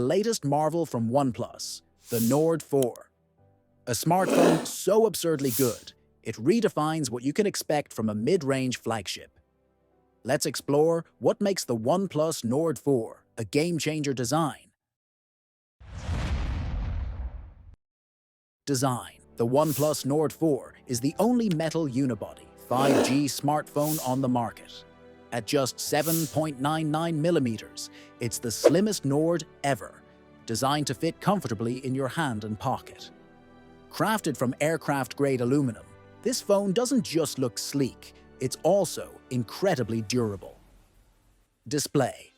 the latest marvel from OnePlus, the Nord 4. A smartphone so absurdly good, it redefines what you can expect from a mid-range flagship. Let's explore what makes the OnePlus Nord 4 a game-changer design. The OnePlus Nord 4 is the only metal unibody 5G smartphone on the market. At just 7.99 millimeters, it's the slimmest Nord ever, designed to fit comfortably in your hand and pocket. Crafted from aircraft-grade aluminum, this phone doesn't just look sleek, it's also incredibly durable. Display.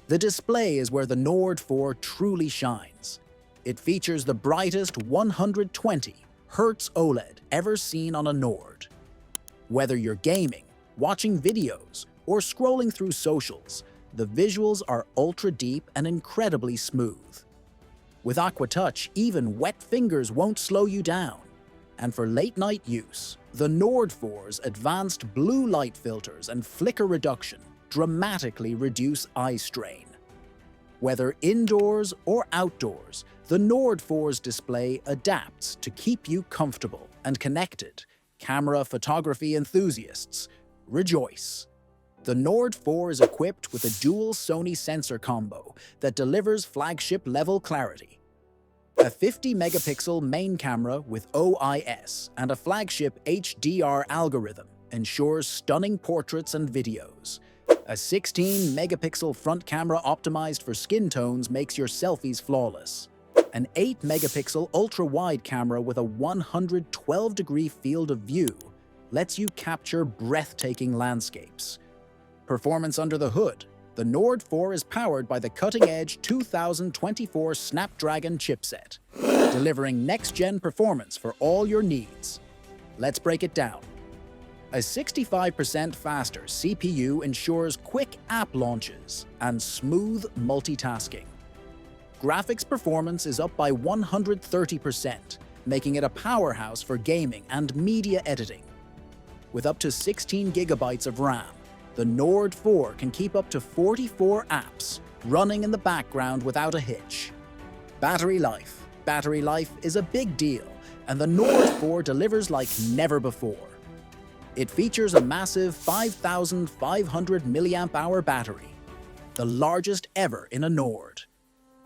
The display is where the Nord 4 truly shines. It features the brightest 120 Hz OLED ever seen on a Nord. Whether you're gaming, watching videos, or scrolling through socials, the visuals are ultra-deep and incredibly smooth. With Aqua Touch, even wet fingers won't slow you down. And for late-night use, the Nord 4's advanced blue light filters and flicker reduction dramatically reduce eye strain. Whether indoors or outdoors, the Nord 4's display adapts to keep you comfortable and connected. Camera photography enthusiasts, rejoice! The Nord 4 is equipped with a dual Sony sensor combo that delivers flagship-level clarity. A 50-megapixel main camera with OIS and a flagship HDR algorithm ensures stunning portraits and videos. A 16-megapixel front camera optimized for skin tones makes your selfies flawless. An 8-megapixel ultra-wide camera with a 112-degree field of view lets you capture breathtaking landscapes. Performance under the hood. The Nord 4 is powered by the cutting-edge 2024 Snapdragon chipset, delivering next-gen performance for all your needs. Let's break it down. A 65% faster CPU ensures quick app launches and smooth multitasking. Graphics performance is up by 130%, making it a powerhouse for gaming and media editing. With up to 16 gigabytes of RAM, the Nord 4 can keep up to 44 apps running in the background without a hitch. Battery life. Battery life is a big deal, and the Nord 4 delivers like never before. It features a massive 5,500 mAh battery, the largest ever in a Nord.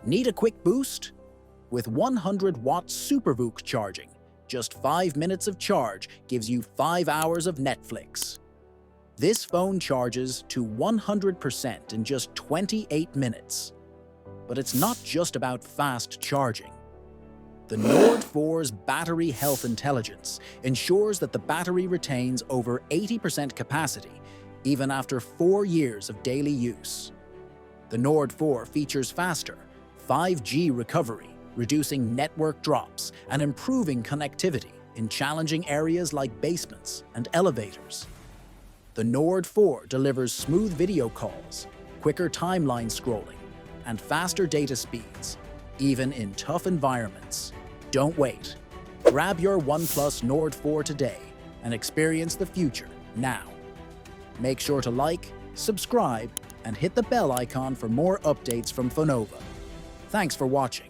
Need a quick boost? With 100-watt SUPERVOOC charging, just 5 minutes of charge gives you 5 hours of Netflix. This phone charges to 100% in just 28 minutes. But it's not just about fast charging. The Nord 4's battery health intelligence ensures that the battery retains over 80% capacity even after 4 years of daily use. The Nord 4 features faster 5G recovery, reducing network drops and improving connectivity in challenging areas like basements and elevators. The Nord 4 delivers smooth video calls, quicker timeline scrolling, and faster data speeds, even in tough environments. Don't wait. Grab your OnePlus Nord 4 today and experience the future now. Make sure to like, subscribe, and hit the bell icon for more updates from Phonova. Thanks for watching.